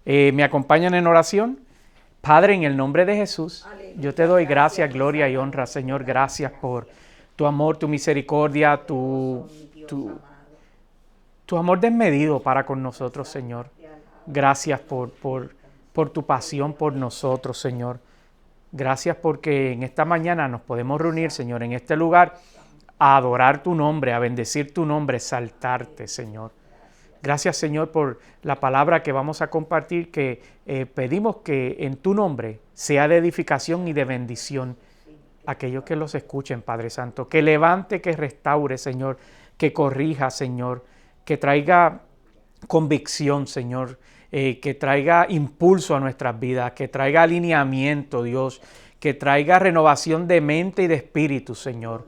¿Me acompañan en oración? Padre, en el nombre de Jesús, yo te doy gracias, gloria y honra, Señor. Gracias por tu amor, tu misericordia, tu, tu amor desmedido para con nosotros, Señor. Gracias por tu pasión por nosotros, Señor. Gracias porque en esta mañana nos podemos reunir, Señor, en este lugar a adorar tu nombre, a bendecir tu nombre, exaltarte, Señor. Gracias, Señor, por la palabra que vamos a compartir, que pedimos que en tu nombre sea de edificación y de bendición a aquellos que los escuchen, Padre Santo. Que levante, que restaure, Señor, que corrija, Señor, que traiga convicción, Señor, que traiga impulso a nuestras vidas, que traiga alineamiento, Dios, que traiga renovación de mente y de espíritu, Señor.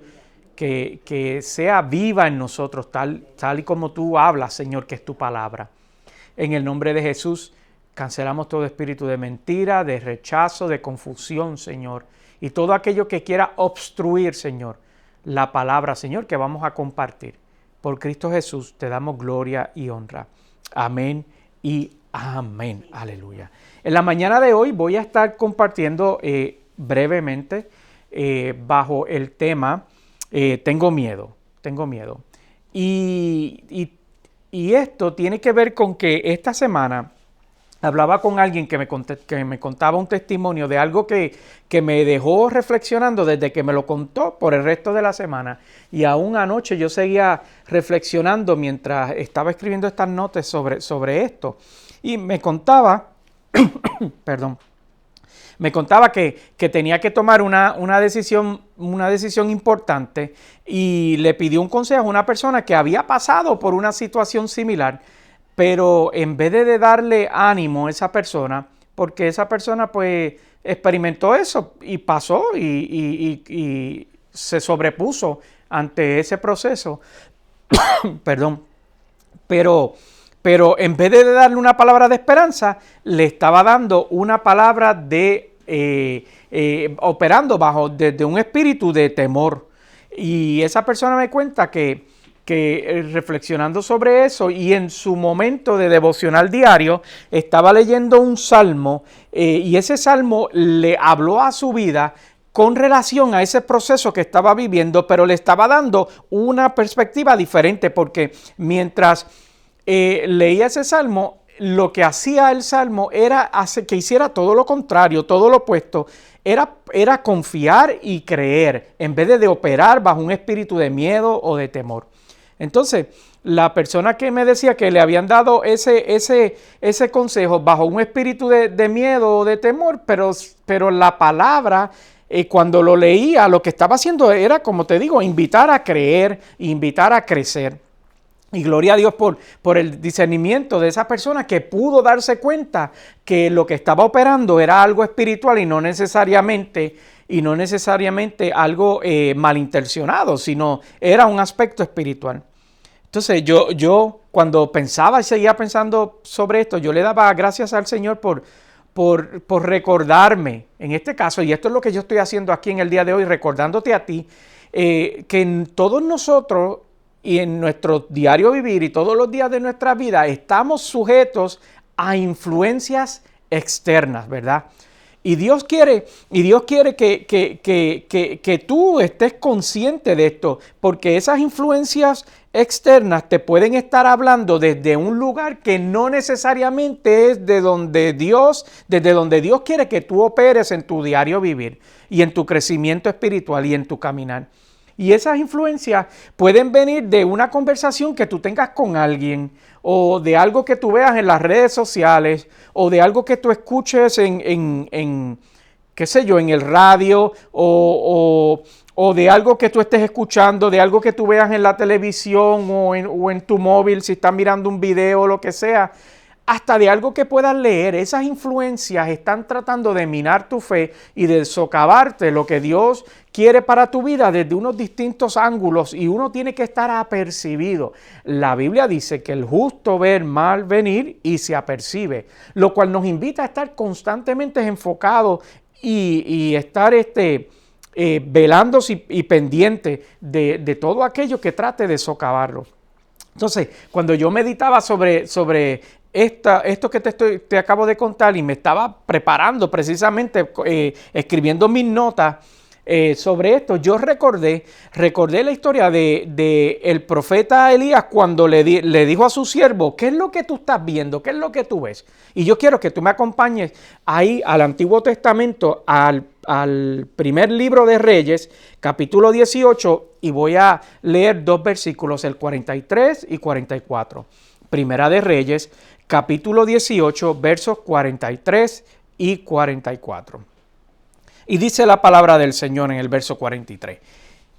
Que sea viva en nosotros, tal y como tú hablas, Señor, que es tu palabra. En el nombre de Jesús, cancelamos todo espíritu de mentira, de rechazo, de confusión, Señor. Y todo aquello que quiera obstruir, Señor, la palabra, Señor, que vamos a compartir. Por Cristo Jesús te damos gloria y honra. Amén y amén. Aleluya. En la mañana de hoy voy a estar compartiendo brevemente bajo el tema tengo miedo. Y esto tiene que ver con que esta semana hablaba con alguien que me contaba un testimonio de algo que me dejó reflexionando desde que me lo contó por el resto de la semana. Y aún anoche yo seguía reflexionando mientras estaba escribiendo estas notas sobre esto. Y me contaba, perdón, me contaba que tenía que tomar una decisión importante y le pidió un consejo a una persona que había pasado por una situación similar, pero en vez de darle ánimo a esa persona, porque esa persona pues experimentó eso y pasó y se sobrepuso ante ese proceso, perdón, pero en vez de darle una palabra de esperanza, le estaba dando una palabra de operando desde un espíritu de temor. Y esa persona me cuenta que reflexionando sobre eso y en su momento de devocional diario, estaba leyendo un salmo y ese salmo le habló a su vida con relación a ese proceso que estaba viviendo, pero le estaba dando una perspectiva diferente, porque mientras leía ese salmo, lo que hacía el salmo era que hiciera todo lo contrario, todo lo opuesto, era confiar y creer, en vez de operar bajo un espíritu de miedo o de temor. Entonces, la persona que me decía que le habían dado ese consejo bajo un espíritu de miedo o de temor, pero la palabra, cuando lo leía, lo que estaba haciendo era, como te digo, invitar a creer, invitar a crecer. Y gloria a Dios por el discernimiento de esa persona que pudo darse cuenta que lo que estaba operando era algo espiritual y no necesariamente algo malintencionado, sino era un aspecto espiritual. Entonces yo cuando pensaba y seguía pensando sobre esto, yo le daba gracias al Señor por recordarme, en este caso, y esto es lo que yo estoy haciendo aquí en el día de hoy, recordándote a ti, que en todos nosotros y en nuestro diario vivir y todos los días de nuestra vida estamos sujetos a influencias externas, ¿verdad? Y Dios quiere que tú estés consciente de esto, porque esas influencias externas te pueden estar hablando desde un lugar que no necesariamente es desde donde Dios quiere que tú operes en tu diario vivir y en tu crecimiento espiritual y en tu caminar. Y esas influencias pueden venir de una conversación que tú tengas con alguien, o de algo que tú veas en las redes sociales, o de algo que tú escuches qué sé yo, en el radio, o de algo que tú estés escuchando, de algo que tú veas en la televisión o en tu móvil, si estás mirando un video o lo que sea, hasta de algo que puedas leer. Esas influencias están tratando de minar tu fe y de socavarte lo que Dios quiere para tu vida desde unos distintos ángulos, y uno tiene que estar apercibido. La Biblia dice que el justo ve el mal venir y se apercibe, lo cual nos invita a estar constantemente enfocados y estar velando y pendiente de todo aquello que trate de socavarlo. Entonces, cuando yo meditaba sobre esto que te acabo de contar, y me estaba preparando precisamente, escribiendo mis notas sobre esto, yo recordé la historia de el profeta Elías cuando le dijo a su siervo: ¿qué es lo que tú estás viendo? ¿Qué es lo que tú ves? Y yo quiero que tú me acompañes ahí al Antiguo Testamento, al primer libro de Reyes, capítulo 18, y voy a leer 2 versículos, el 43 y 44. Primera de Reyes, capítulo 18, versos 43 y 44. Y dice la palabra del Señor en el verso 43.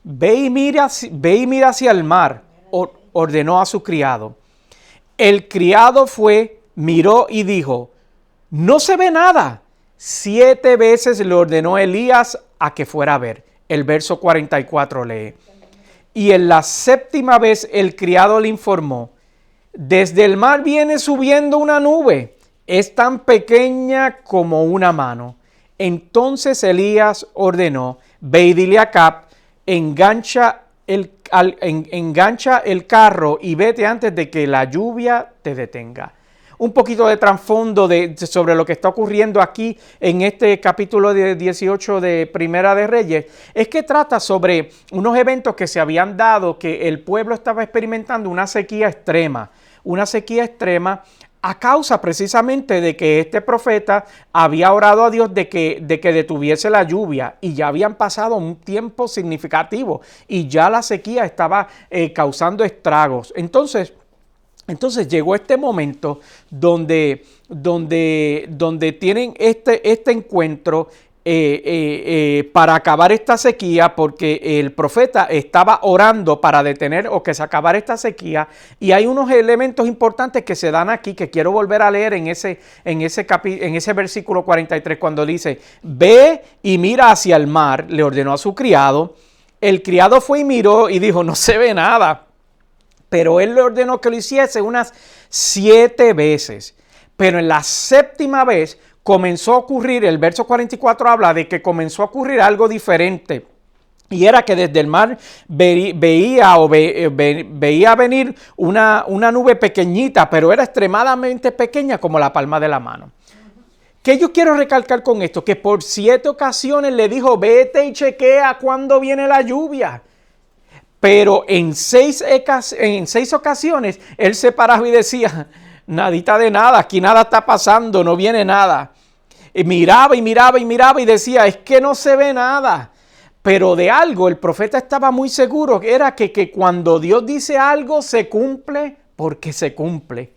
Ve y mira hacia el mar, ordenó a su criado. El criado fue, miró y dijo: no se ve nada. 7 veces le ordenó Elías a que fuera a ver. El verso 44 lee: y en la 7ª vez el criado le informó: desde el mar viene subiendo una nube, es tan pequeña como una mano. Entonces Elías ordenó: ve y dile a Acab, engancha el carro y vete antes de que la lluvia te detenga. Un poquito de trasfondo sobre lo que está ocurriendo aquí en este capítulo 18 de Primera de Reyes, es que trata sobre unos eventos que se habían dado, que el pueblo estaba experimentando una sequía extrema a causa precisamente de que este profeta había orado a Dios de que detuviese la lluvia, y ya habían pasado un tiempo significativo y ya la sequía estaba causando estragos. Entonces llegó este momento donde tienen este encuentro para acabar esta sequía, porque el profeta estaba orando para detener o que se acabara esta sequía, y hay unos elementos importantes que se dan aquí que quiero volver a leer en ese versículo 43, cuando dice: ve y mira hacia el mar, le ordenó a su criado. El criado fue y miró y dijo: no se ve nada. Pero él le ordenó que lo hiciese unas 7 veces. Pero en la 7ª vez comenzó a ocurrir, el verso 44 habla de que comenzó a ocurrir algo diferente. Y era que desde el mar veía venir una nube pequeñita, pero era extremadamente pequeña como la palma de la mano. ¿Qué yo quiero recalcar con esto? Que por 7 ocasiones le dijo: vete y chequea cuándo viene la lluvia. Pero en 6 ocasiones él se paraba y decía: nadita de nada, aquí nada está pasando, no viene nada. Y miraba y decía: es que no se ve nada. Pero de algo el profeta estaba muy seguro, que era que cuando Dios dice algo se cumple porque se cumple.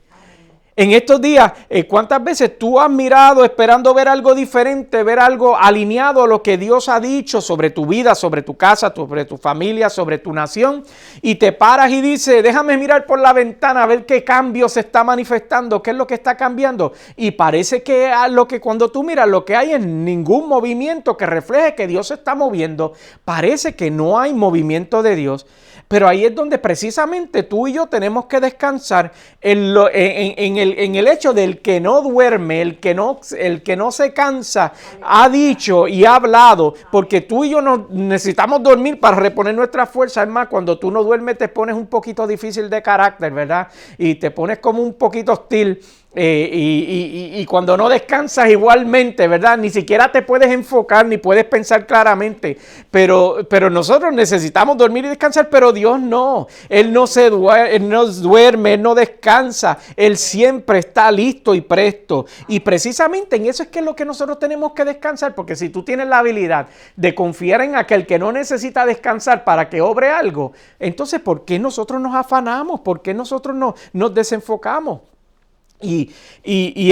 En estos días, ¿cuántas veces tú has mirado esperando ver algo diferente, ver algo alineado a lo que Dios ha dicho sobre tu vida, sobre tu casa, sobre tu familia, sobre tu nación? Y te paras y dices: déjame mirar por la ventana a ver qué cambio se está manifestando, qué es lo que está cambiando. Y parece que cuando tú miras, lo que hay es ningún movimiento que refleje que Dios se está moviendo. Parece que no hay movimiento de Dios. Pero ahí es donde precisamente tú y yo tenemos que descansar en el hecho del que no duerme, el que no se cansa, ha dicho y ha hablado, porque tú y yo necesitamos dormir para reponer nuestra fuerza. Es más, cuando tú no duermes te pones un poquito difícil de carácter, ¿verdad? Y te pones como un poquito hostil. Y cuando no descansas igualmente, ¿verdad? Ni siquiera te puedes enfocar ni puedes pensar claramente. Pero nosotros necesitamos dormir y descansar, pero Dios no. Él no duerme, Él no descansa. Él siempre está listo y presto. Y precisamente en eso es que es lo que nosotros tenemos que descansar, porque si tú tienes la habilidad de confiar en aquel que no necesita descansar para que obre algo, entonces ¿por qué nosotros nos afanamos? ¿Por qué nosotros nos desenfocamos? Y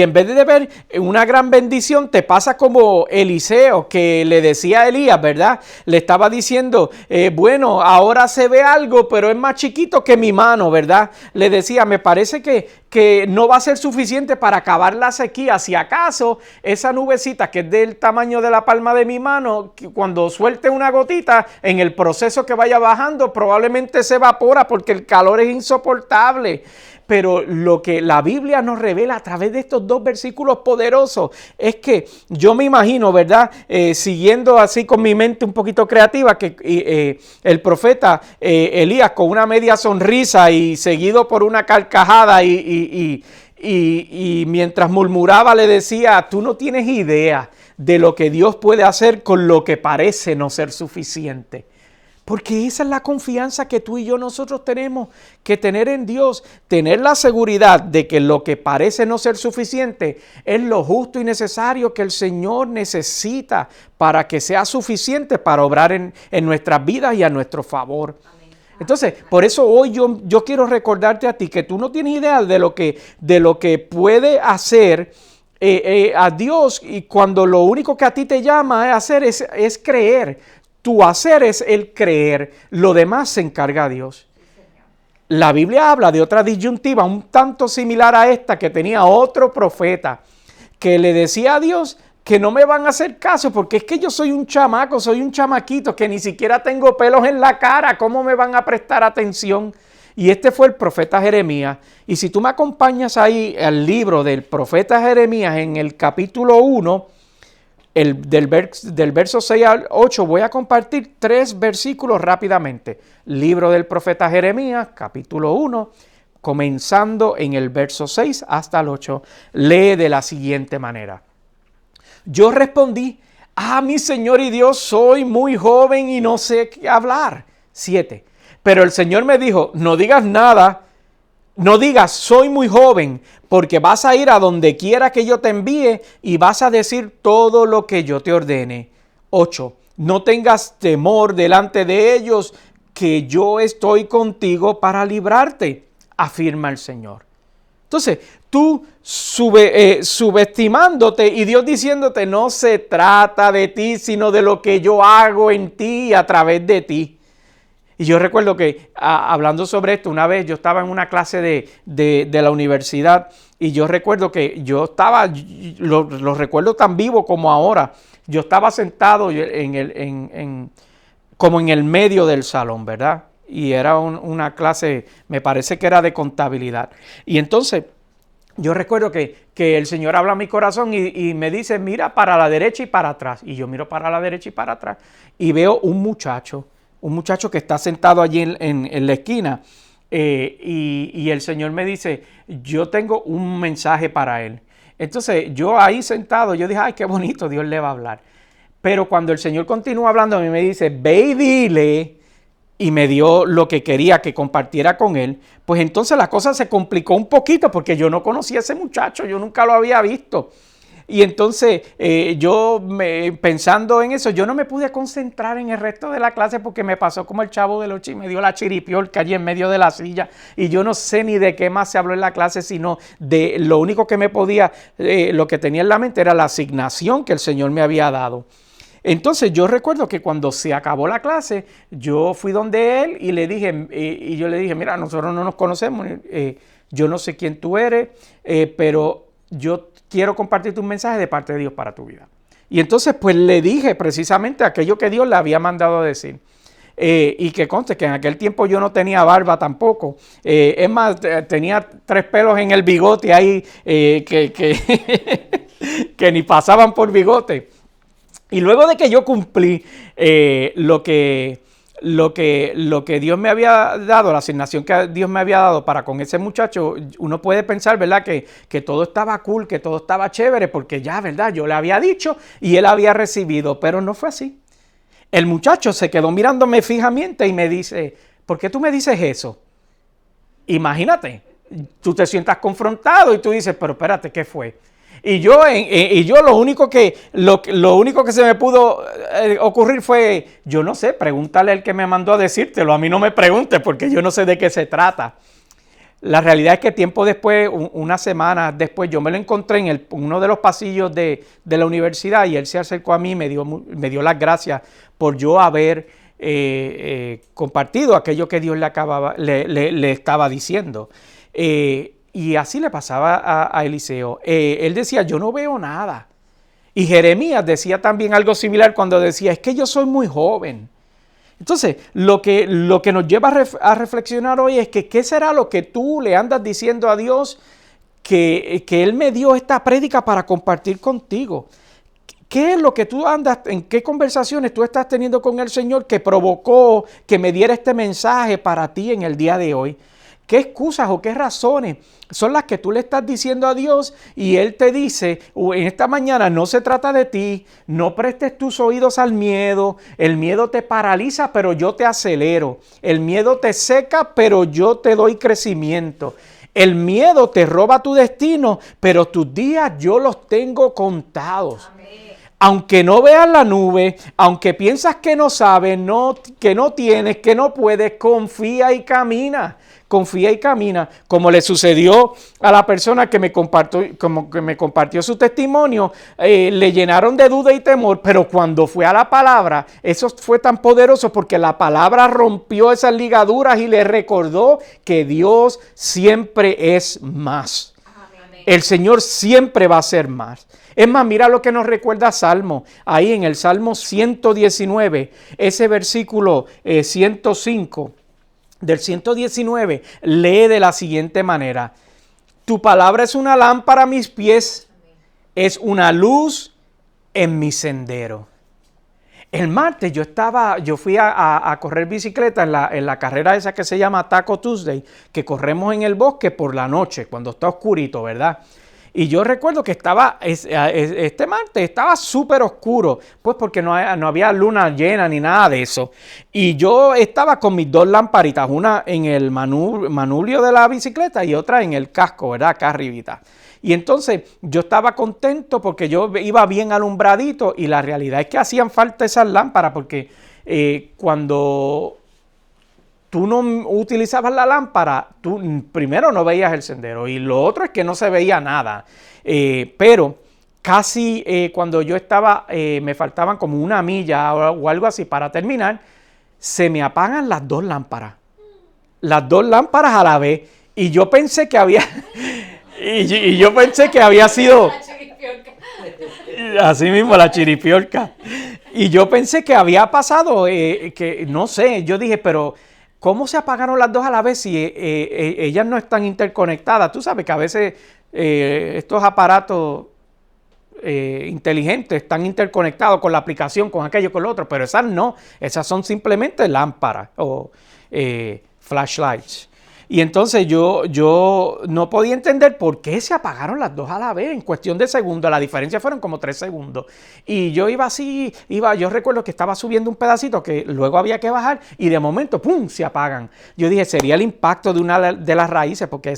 en vez de ver una gran bendición, te pasa como Eliseo, que le decía a Elías, ¿verdad? Le estaba diciendo: bueno, ahora se ve algo, pero es más chiquito que mi mano, ¿verdad? Le decía: me parece que no va a ser suficiente para acabar la sequía. Si acaso esa nubecita que es del tamaño de la palma de mi mano, cuando suelte una gotita, en el proceso que vaya bajando, probablemente se evapora porque el calor es insoportable. Pero lo que la Biblia nos revela a través de estos 2 versículos poderosos es que yo me imagino, ¿verdad? Siguiendo así con mi mente un poquito creativa, que el profeta Elías, con una media sonrisa y seguido por una carcajada y y mientras murmuraba le decía, tú no tienes idea de lo que Dios puede hacer con lo que parece no ser suficiente. Porque esa es la confianza que tú y yo nosotros tenemos que tener en Dios. Tener la seguridad de que lo que parece no ser suficiente es lo justo y necesario que el Señor necesita para que sea suficiente para obrar en nuestras vidas y a nuestro favor. Entonces, por eso hoy yo quiero recordarte a ti que tú no tienes idea de lo que puede hacer a Dios, y cuando lo único que a ti te llama a hacer es creer. Tu hacer es el creer, lo demás se encarga Dios. La Biblia habla de otra disyuntiva un tanto similar a esta que tenía otro profeta que le decía a Dios que no me van a hacer caso porque es que yo soy un chamaco, soy un chamaquito que ni siquiera tengo pelos en la cara, ¿cómo me van a prestar atención? Y este fue el profeta Jeremías. Y si tú me acompañas ahí al libro del profeta Jeremías en el capítulo 1, del verso 6 al 8, voy a compartir 3 versículos rápidamente. Libro del profeta Jeremías, capítulo 1, comenzando en el verso 6 hasta el 8, lee de la siguiente manera. Yo respondí, mi Señor y Dios, soy muy joven y no sé qué hablar. 7. Pero el Señor me dijo, no digas nada. No digas, soy muy joven, porque vas a ir a donde quiera que yo te envíe y vas a decir todo lo que yo te ordene. 8. No tengas temor delante de ellos, que yo estoy contigo para librarte, afirma el Señor. Entonces, tú subestimándote y Dios diciéndote, no se trata de ti, sino de lo que yo hago en ti y a través de ti. Y yo recuerdo que hablando sobre esto, una vez yo estaba en una clase de la universidad y yo recuerdo que yo estaba, lo recuerdo tan vivo como ahora, yo estaba sentado como en el medio del salón, ¿verdad? Y era una clase, me parece que era de contabilidad. Y entonces yo recuerdo que el Señor habla a mi corazón y me dice, mira para la derecha y para atrás. Y yo miro para la derecha y para atrás y veo un muchacho que está sentado allí en la esquina y el Señor me dice, yo tengo un mensaje para él. Entonces yo ahí sentado, yo dije, ay, qué bonito, Dios le va a hablar. Pero cuando el Señor continúa hablando a mí, me dice, ve y dile, y me dio lo que quería que compartiera con él, pues entonces la cosa se complicó un poquito porque yo no conocía a ese muchacho, yo nunca lo había visto. Y entonces pensando en eso, yo no me pude concentrar en el resto de la clase porque me pasó como el Chavo del Ocho y me dio la chiripiorca allí en medio de la silla. Y yo no sé ni de qué más se habló en la clase, sino de lo único que me podía, lo que tenía en la mente era la asignación que el Señor me había dado. Entonces yo recuerdo que cuando se acabó la clase, yo fui donde él y yo le dije, mira, nosotros no nos conocemos, yo no sé quién tú eres, pero yo quiero compartirte un mensaje de parte de Dios para tu vida. Y entonces pues le dije precisamente aquello que Dios le había mandado a decir. Y que conste que en aquel tiempo yo no tenía barba tampoco. Es más, tenía 3 pelos en el bigote ahí que ni pasaban por bigote. Y luego de que yo cumplí lo que Dios me había dado, la asignación que Dios me había dado para con ese muchacho, uno puede pensar, ¿verdad? Que todo estaba cool, que todo estaba chévere, porque ya, ¿verdad? Yo le había dicho y él había recibido, pero no fue así. El muchacho se quedó mirándome fijamente y me dice, ¿por qué tú me dices eso? Imagínate, tú te sientas confrontado y tú dices, pero espérate, ¿qué fue? Y yo lo único que se me pudo ocurrir fue, yo no sé, pregúntale al que me mandó a decírtelo, a mí no me preguntes porque yo no sé de qué se trata. La realidad es que tiempo después, una semana después, yo me lo encontré en uno de los pasillos de la universidad y él se acercó a mí y me dio las gracias por yo haber compartido aquello que Dios le estaba diciendo. Y así le pasaba a Eliseo. Él decía, yo no veo nada. Y Jeremías decía también algo similar cuando decía, es que yo soy muy joven. Entonces, lo que nos lleva a reflexionar hoy es que ¿qué será lo que tú le andas diciendo a Dios que Él me dio esta prédica para compartir contigo? ¿Qué es lo que tú andas, en qué conversaciones tú estás teniendo con el Señor que provocó que me diera este mensaje para ti en el día de hoy? ¿Qué excusas o qué razones son las que tú le estás diciendo a Dios? Y Él te dice, en esta mañana no se trata de ti, no prestes tus oídos al miedo, el miedo te paraliza, pero yo te acelero, el miedo te seca, pero yo te doy crecimiento. El miedo te roba tu destino, pero tus días yo los tengo contados. Amén. Aunque no veas la nube, aunque piensas que no sabes, que no tienes, que no puedes, confía y camina. Confía y camina, como le sucedió a la persona que me compartió su testimonio. Le llenaron de duda y temor, pero cuando fue a la palabra, eso fue tan poderoso porque la palabra rompió esas ligaduras y le recordó que Dios siempre es más. Amén. El Señor siempre va a ser más. Es más, mira lo que nos recuerda Salmo, ahí en el Salmo 119, ese versículo 105. Del 119, lee de la siguiente manera: tu palabra es una lámpara a mis pies, es una luz en mi sendero. El martes yo fui a correr bicicleta en la carrera esa que se llama Taco Tuesday, que corremos en el bosque por la noche, cuando está oscurito, ¿verdad? Y yo recuerdo que este martes estaba súper oscuro, pues porque no había luna llena ni nada de eso. Y yo estaba con mis dos lamparitas, una en el manubrio de la bicicleta y otra en el casco, ¿verdad? Acá arribita. Y entonces yo estaba contento porque yo iba bien alumbradito y la realidad es que hacían falta esas lámparas porque cuando tú no utilizabas la lámpara, tú primero no veías el sendero y lo otro es que no se veía nada. Pero casi cuando yo estaba, me faltaban como una milla o algo así para terminar, se me apagan las dos lámparas. Las dos lámparas a la vez. Y yo pensé que había... y yo pensé que había sido... Así mismo, la chiripiorca. Y yo pensé que había pasado, que no sé, yo dije, pero... ¿Cómo se apagaron las dos a la vez si ellas no están interconectadas? Tú sabes que a veces estos aparatos inteligentes están interconectados con la aplicación, con aquello, con lo otro, pero esas no, esas son simplemente lámparas o flashlights. Y entonces yo no podía entender por qué se apagaron las dos a la vez en cuestión de segundos. La diferencia fueron como 3 segundos. Y yo iba así, yo recuerdo que estaba subiendo un pedacito que luego había que bajar y de momento, ¡pum!, se apagan. Yo dije, sería el impacto de una de las raíces porque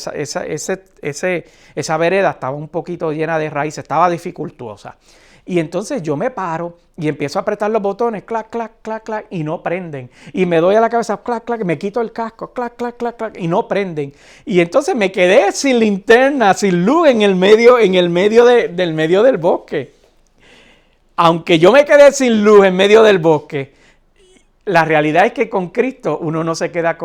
esa vereda estaba un poquito llena de raíces, estaba dificultuosa. Y entonces yo me paro y empiezo a apretar los botones, clac, clac, clac, clac, y no prenden. Y me doy a la cabeza, clac, clac, me quito el casco, clac, clac, clac, clac, y no prenden. Y entonces me quedé sin linterna, sin luz en el medio del bosque. Aunque yo me quedé sin luz en medio del bosque, la realidad es que con Cristo uno no se queda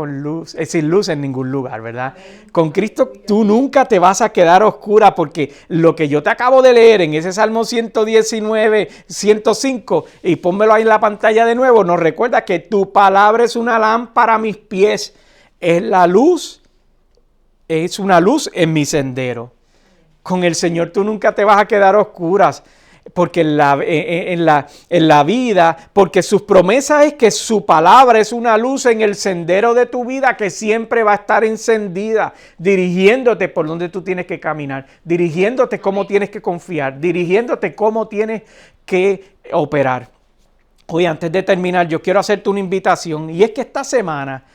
sin luz en ningún lugar, ¿verdad? Con Cristo tú nunca te vas a quedar oscura porque lo que yo te acabo de leer en ese Salmo 119, 105, y pónmelo ahí en la pantalla de nuevo, nos recuerda que tu palabra es una lámpara a mis pies, es una luz en mi sendero. Con el Señor tú nunca te vas a quedar oscuras. Porque en la vida, porque sus promesas es que su palabra es una luz en el sendero de tu vida que siempre va a estar encendida, dirigiéndote por donde tú tienes que caminar, dirigiéndote cómo tienes que confiar, dirigiéndote cómo tienes que operar. Hoy, antes de terminar, yo quiero hacerte una invitación y es que esta semana,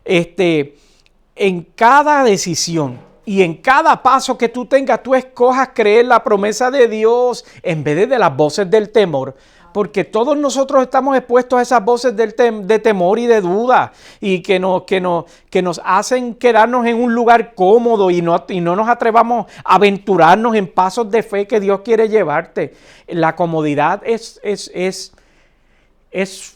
en cada decisión, y en cada paso que tú tengas, tú escojas creer la promesa de Dios en vez de las voces del temor. Porque todos nosotros estamos expuestos a esas voces de temor y de duda y que nos hacen quedarnos en un lugar cómodo y no nos atrevamos a aventurarnos en pasos de fe que Dios quiere llevarte. La comodidad es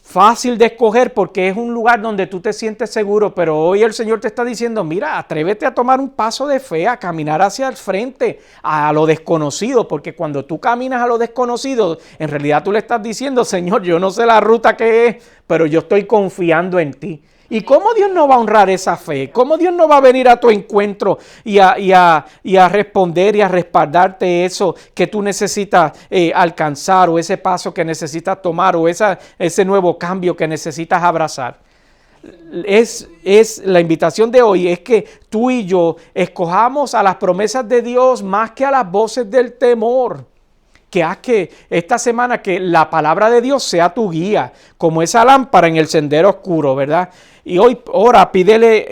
fácil de escoger porque es un lugar donde tú te sientes seguro, pero hoy el Señor te está diciendo, mira, atrévete a tomar un paso de fe, a caminar hacia el frente, a lo desconocido, porque cuando tú caminas a lo desconocido, en realidad tú le estás diciendo, Señor, yo no sé la ruta que es, pero yo estoy confiando en ti. ¿Y cómo Dios no va a honrar esa fe? ¿Cómo Dios no va a venir a tu encuentro y a responder y a respaldarte eso que tú necesitas alcanzar o ese paso que necesitas tomar o ese nuevo cambio que necesitas abrazar? es la invitación de hoy, es que tú y yo escojamos a las promesas de Dios más que a las voces del temor. Que haz que esta semana que la palabra de Dios sea tu guía, como esa lámpara en el sendero oscuro, ¿verdad? Y hoy ora pidiéndole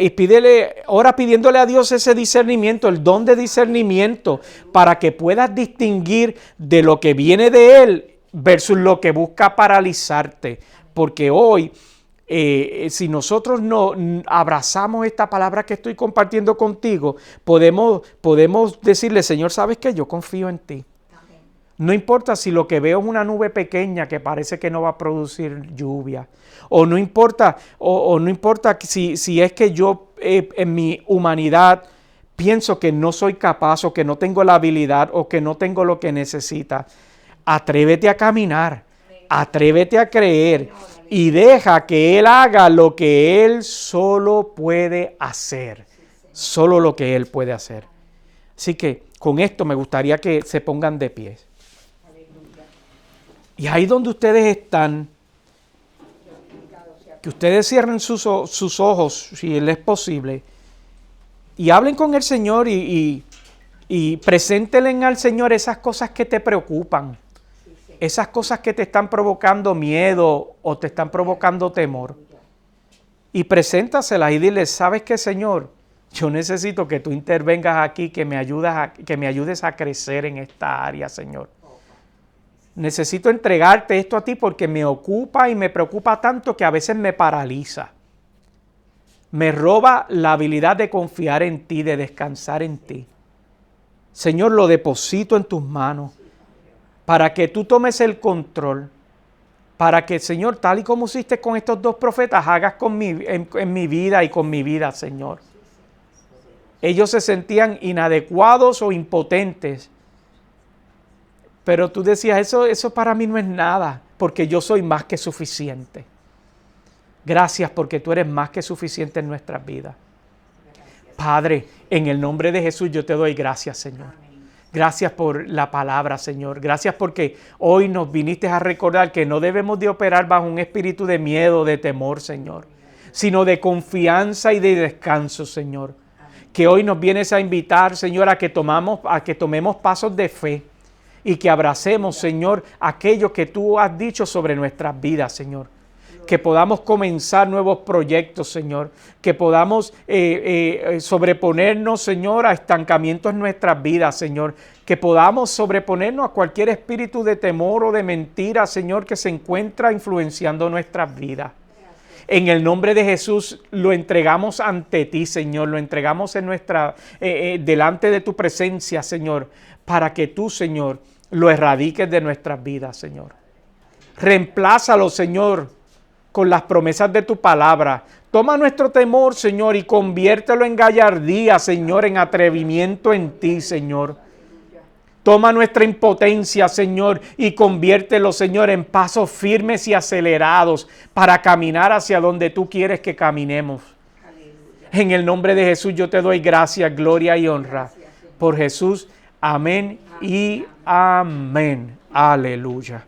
a Dios ese discernimiento, el don de discernimiento, para que puedas distinguir de lo que viene de Él versus lo que busca paralizarte. Porque hoy, si nosotros no abrazamos esta palabra que estoy compartiendo contigo, podemos decirle, Señor, ¿sabes qué? Yo confío en ti. No importa si lo que veo es una nube pequeña que parece que no va a producir lluvia. O no importa si es que yo en mi humanidad pienso que no soy capaz o que no tengo la habilidad o que no tengo lo que necesita. Atrévete a caminar, atrévete a creer y deja que Él haga lo que Él solo puede hacer. Solo lo que Él puede hacer. Así que con esto me gustaría que se pongan de pie. Y ahí donde ustedes están, que ustedes cierren sus ojos, si les es posible, y hablen con el Señor y preséntenle al Señor esas cosas que te preocupan, esas cosas que te están provocando miedo o te están provocando temor. Y preséntaselas y dile, ¿sabes qué, Señor? Yo necesito que tú intervengas aquí, que me ayudes a crecer en esta área, Señor. Necesito entregarte esto a ti porque me ocupa y me preocupa tanto que a veces me paraliza. Me roba la habilidad de confiar en ti, de descansar en ti. Señor, lo deposito en tus manos para que tú tomes el control. Para que, Señor, tal y como hiciste con estos dos profetas, hagas en mi vida y con mi vida, Señor. Ellos se sentían inadecuados o impotentes. Pero tú decías, eso para mí no es nada, porque yo soy más que suficiente. Gracias porque tú eres más que suficiente en nuestras vidas. Padre, en el nombre de Jesús yo te doy gracias, Señor. Gracias por la palabra, Señor. Gracias porque hoy nos viniste a recordar que no debemos de operar bajo un espíritu de miedo, de temor, Señor, sino de confianza y de descanso, Señor. Que hoy nos vienes a invitar, Señor, a que tomemos pasos de fe. Y que abracemos, Señor, aquello que tú has dicho sobre nuestras vidas, Señor. Que podamos comenzar nuevos proyectos, Señor. Que podamos sobreponernos, Señor, a estancamientos en nuestras vidas, Señor. Que podamos sobreponernos a cualquier espíritu de temor o de mentira, Señor, que se encuentra influenciando nuestras vidas. En el nombre de Jesús lo entregamos ante ti, Señor. Lo entregamos delante de tu presencia, Señor. Para que tú, Señor, lo erradiques de nuestras vidas, Señor. Reemplázalo, Señor, con las promesas de tu palabra. Toma nuestro temor, Señor, y conviértelo en gallardía, Señor, en atrevimiento en ti, Señor. Toma nuestra impotencia, Señor, y conviértelo, Señor, en pasos firmes y acelerados para caminar hacia donde tú quieres que caminemos. En el nombre de Jesús yo te doy gracias, gloria y honra. Por Jesús, amén y amén. Aleluya.